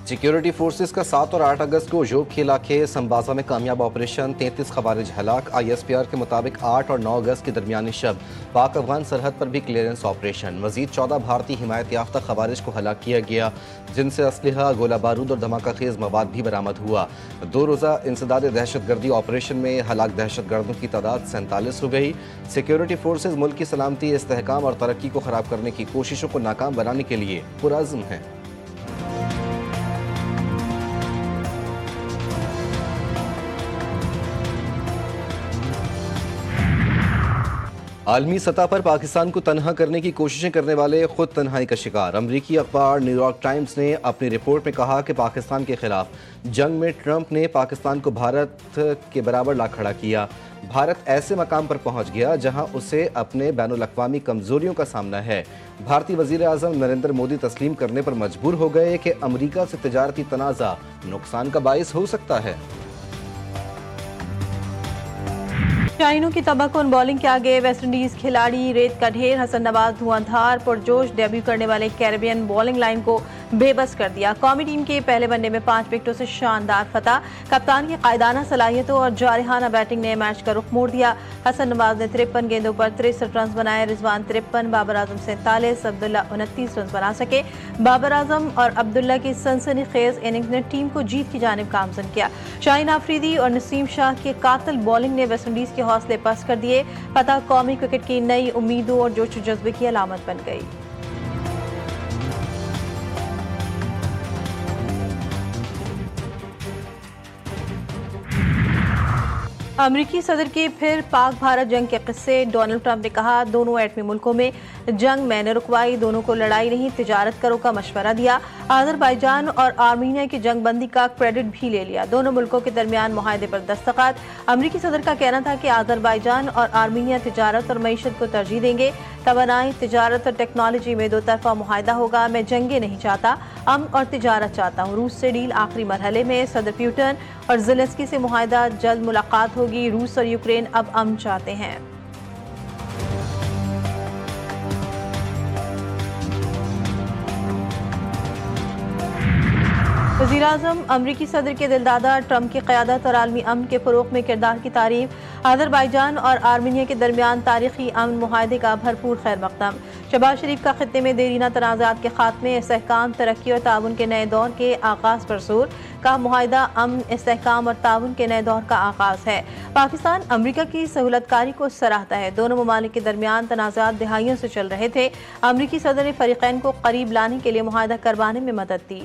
Security forces का 7 और 8 अगस्त को जोब के इलाके संबाजा में कामयाब ऑपरेशन, 33 खवारिज हलाक। ISPR के मुताबिक 8 और 9 अगस्त की दरमियानी शब पाक अफगान सरहद पर भी क्लियरेंस ऑपरेशन। मजीद 14 भारतीय हिमायत याफ्ता खवारिज को हलाक किया गया, जिनसे असलहा, गोला बारूद और धमाका खेज मवाद भी बरामद हुआ। 2 रोज़ा इंसदाद दहशत गर्दी ऑपरेशन में हलाक दहशत गर्दों की तादाद 47 हो गई। सिक्योरिटी फोर्सेज मुल्क की सलामती, इस्तेहकाम और तरक्की को ख़राब करने की कोशिशों को नाकाम बनाने के लिए पुरअज़्म हैं। आलमी सतह पर पाकिस्तान को तनहा करने की कोशिशें करने वाले खुद तन्हाई का शिकार। अमरीकी अखबार न्यूयॉर्क टाइम्स ने अपनी रिपोर्ट में कहा कि पाकिस्तान के खिलाफ जंग में ट्रंप ने पाकिस्तान को भारत के बराबर ला खड़ा किया। भारत ऐसे मकाम पर पहुंच गया जहां उसे अपने बैनुल-अक़वामी कमजोरियों का सामना है। भारतीय वज़ीर आज़म नरेंद्र मोदी तस्लीम करने पर मजबूर हो गए कि अमरीका से तिजारती तनाज़ा नुकसान का बाइस हो सकता है। शाहीनों की तबाहकुन बॉलिंग के आगे वेस्ट इंडीज खिलाड़ी रेत का ढेर। हसन नवाज धुआंधार पुरजोश डेब्यू करने वाले कैरेबियन बॉलिंग लाइन को बेबस कर दिया। कौमी टीम के पहले वनडे में 5 विकेटों से शानदार फतह। कप्तान की कायदाना सलाहियतों और जारहाना बैटिंग ने मैच का रुख मोड़ दिया। हसन नवाज ने 53 गेंदों पर 63 रन बनाए। रिजवान 53, बाबर आजम 47, अब्दुल्ला 29 रन बना सके। बाबर आजम और अब्दुल्ला की सनसनीखेज इनिंग्स ने टीम को जीत की जानिब गामजन किया। शाहीन आफरीदी और नसीम शाह की कातिल बॉलिंग ने वेस्ट इंडीज के हौसले पस्त कर दिए। फतह कौमी क्रिकेट की नई उम्मीदों और जोश जज्बे की अलामत बन गई। अमरीकी सदर की फिर पाक भारत जंग के किस्से। डोनाल्ड ट्रंप ने कहा, दोनों एटमी मुल्कों में जंग मैंने रुकवाई, दोनों को लड़ाई नहीं तिजारत करो का मशवरा दिया। अज़रबैजान और आर्मीनिया की जंग बंदी का क्रेडिट भी ले लिया। दोनों मुल्कों के दरमियान मुआहदे पर दस्तखत। अमरीकी सदर का कहना था कि अज़रबैजान और आर्मीनिया तिजारत और मईशत को तरजीह देंगे। तवानाई, तिजारत और टेक्नोलॉजी में 2 तरफा मुआहदा होगा। मैं जंगे नहीं चाहता, अमन और तिजारत चाहता हूँ। रूस से डील आखिरी मरहले में। सदर प्यूटन और ज़ेलेंस्की से मुआहदा, जल्द मुलाकात होगी। रूस और यूक्रेन अब अमन चाहते हैं। वज़ीर-ए-आज़म अमरीकी सदर के दिलदादा ट्रंप की क़यादत और आलमी अमन के फ़रोग़ में किरदार की तारीफ। अज़रबैजान और आर्मीनिया के दरमियान तारीख़ी अमन मुआहदे का भरपूर खैर मक़दम। शहबाज शरीफ का ख़ित्ते में देरीना तनाज़ात के ख़ात्मे, इस्तेहकाम, तरक्की और ताउन के नए दौर के आगाज़ पर ज़ोर। का मुआहदा अमन, इस्तेहकाम और ताउन के नए दौर का आगाज़ है। पाकिस्तान अमरीका की सहूलतकारी को सराहता है। दोनों ममालिक के दरमियान तनाज़ात दिहाइयों से चल रहे थे। अमरीकी सदर ने फ़रीक़ैन को करीब लाने के लिए मुआहदा करवाने में मदद दी।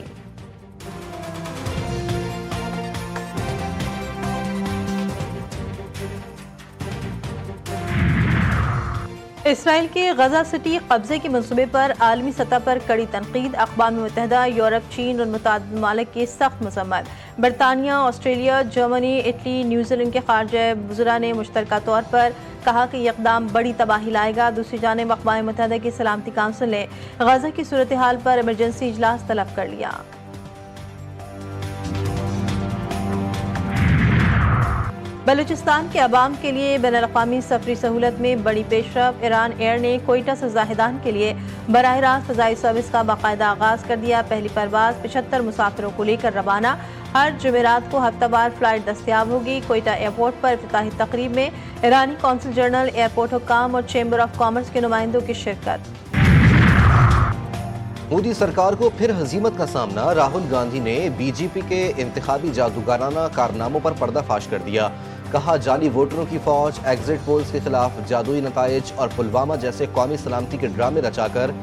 इसराइल के गजा सिटी कब्जे के मंसूबे पर आलमी सतह पर कड़ी तनकीद। अक़वाम मुत्तहिदा, यूरोप, चीन और मुतअद्दिद ममालिक की सख्त मज़म्मत। बरतानिया, ऑस्ट्रेलिया, जर्मनी, इटली, न्यूजीलैंड के खारजा वज़रा ने मुश्तरका तौर पर कहा कि यह इक़दाम बड़ी तबाही लाएगा। दूसरी जानिब अक़वाम मुत्तहिदा की सलामती काउंसिल ने गजा की सूरत हाल पर इमरजेंसी इजलास तलब कर लिया। बलूचिस्तान के अवाम के लिए बैनुल-अक़वामी सफरी सहूलत में बड़ी पेशरफ। ईरान एयर ने कोयटा से ज़ाहिदान के लिए बराह रास्त फ़ज़ाई सर्विस का बाकायदा आगाज़ कर दिया। पहली परवाज़ 75 मुसाफिरों को लेकर रवाना। हर जुमेरात को हफ्तावार फ़्लाइट दस्तियाब होगी। कोयटा एयरपोर्ट पर इफ्तिताही तकरीब में ईरानी कौंसल जनरल, एयरपोर्ट हुक्काम और चैम्बर ऑफ कॉमर्स के नुमाइंदों की शिरकत। मोदी सरकार को फिर हजीमत का सामना। राहुल गांधी ने बीजेपी के इंतखाबी जादूगाराना कारनामों पर पर्दाफाश कर दिया। कहा, जाली वोटरों की फौज, एग्जिट पोल्स के खिलाफ जादुई नताइज और पुलवामा जैसे कौमी सलामती के ड्रामे रचाकर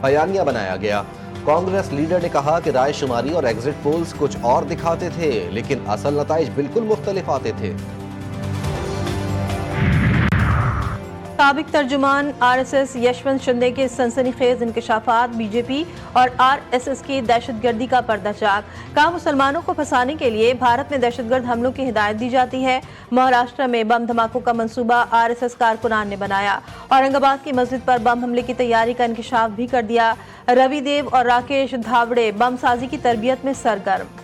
बयानिया बनाया गया। कांग्रेस लीडर ने कहा कि राय शुमारी और एग्जिट पोल्स कुछ और दिखाते थे, लेकिन असल नताइज बिल्कुल मुख्तलिफ आते थे। साबिक तर्जुमान RSS यशवंत शिंदे के सनसनीखेज इंकशाफात। बीजेपी और RSS की दहशतगर्दी का पर्दाचाक। कहा, मुसलमानों को फंसाने के लिए भारत में दहशतगर्द हमलों की हिदायत दी जाती है। महाराष्ट्र में बम धमाकों का मंसूबा RSS कारकुनान ने बनाया। औरंगाबाद की मस्जिद पर बम हमले की तैयारी का इंकशाफ भी कर दिया। रवि देव और राकेश धावड़े बम साजी की तरबियत में सरगर्म।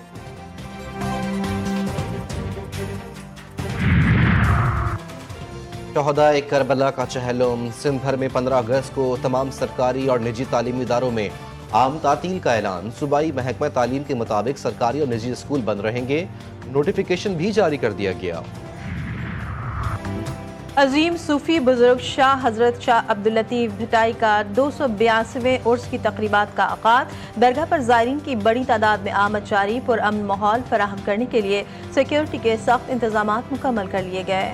शहदाए करबला का चहलम। सिंध भर में 15 अगस्त को तमाम सरकारी और निजी तालीमी इदारों में عام تعطیل کا اعلان، صوبائی محکمہ تعلیم کے مطابق سرکاری اور نجی اسکول بند رہیں گے، نوٹیفیکیشن بھی جاری کر دیا گیا۔ عظیم صوفی بزرگ شاہ حضرت شاہ عبداللطیف بھٹائی کا 282ویں عرس کی تقریبات کا آغاز، درگاہ پر زائرین کی بڑی تعداد میں آمد جاری، پرامن ماحول فراہم کرنے کے لیے سیکیورٹی کے سخت انتظامات مکمل کر لیے گئے۔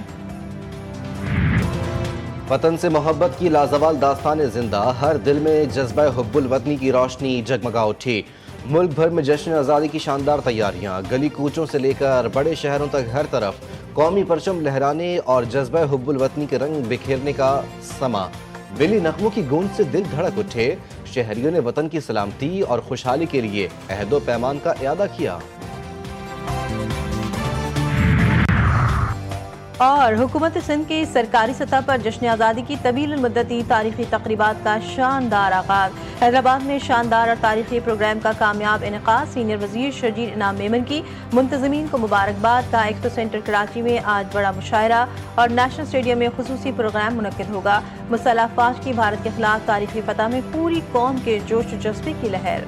وطن سے محبت کی لازوال داستان زندہ، ہر دل میں جذبہ حب الوطنی کی روشنی جگمگا اٹھی۔ ملک بھر میں جشن آزادی کی شاندار تیاریاں، گلی کوچوں سے لے کر بڑے شہروں تک ہر طرف قومی پرچم لہرانے اور جذبہ حب الوطنی کے رنگ بکھیرنے کا سما۔ بلی نغموں کی گونج سے دل دھڑک اٹھے، شہریوں نے وطن کی سلامتی اور خوشحالی کے لیے عہد و پیمان کا اعادہ کیا۔ اور حکومت سندھ کی سرکاری سطح پر جشن آزادی کی طویل المدتی تاریخی تقریبات کا شاندار آغاز، حیدرآباد میں شاندار اور تاریخی پروگرام کا کامیاب انعقاد، سینئر وزیر شرجیل انعام میمن کی منتظمین کو مبارکباد۔ کا ایکسپو سینٹر کراچی میں آج بڑا مشاعرہ اور نیشنل اسٹیڈیم میں خصوصی پروگرام منعقد ہوگا۔ مسلح افواج کی بھارت کے خلاف تاریخی فتح میں پوری قوم کے جوش و جذبے کی لہر۔